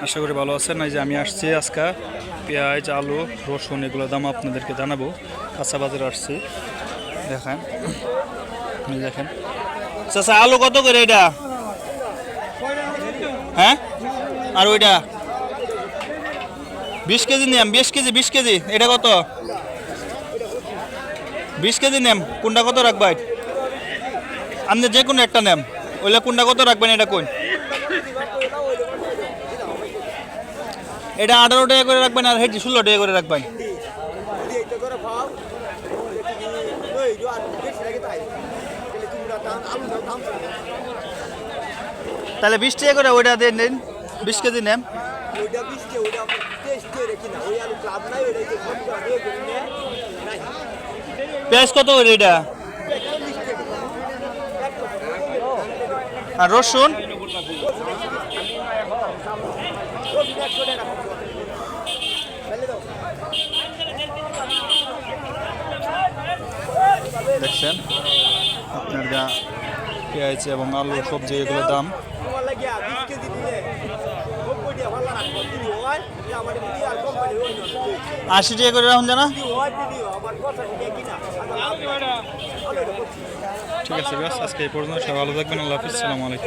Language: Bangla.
আশা করি ভালো আছেন। এই যে আমি আসছি আজকে পেঁয়াজ, আলু, রসুন এগুলোর দাম আপনাদেরকে জানাবো। কাঁচা বাজারে আসছি, দেখেন দেখেন। চাচা আলু কত করে এটা? হ্যাঁ, আর ওইটা 20 কেজি নেম, 20 কেজি এটা কত? 20 কেজি নেম, কোনটা কত রাখবেন? আপনি যে কোনো একটা নেম, ওইটা কোনটা কত রাখবেন? এটা কোন? এটা 18 টাকা করে রাখবেন, আর হেঁটে 16 টাকা করে রাখবেন। তাহলে 20 টাকা করে ওইটা দিয়ে নিন, 20 কেজি নেন। পেঁয়াজ কত করে এটা? আর রসুন? দেখছেন আপনার যা পেঁয়াজ এবং আলু সবজি এগুলোর দাম। 80 টাকা করে রাখুন জানা। ঠিক আছে, আজকে এই পর্যন্ত। সবাই ভালো থাকবেন। আল্লাহ হাফিজ, আসসালামু আলাইকুম।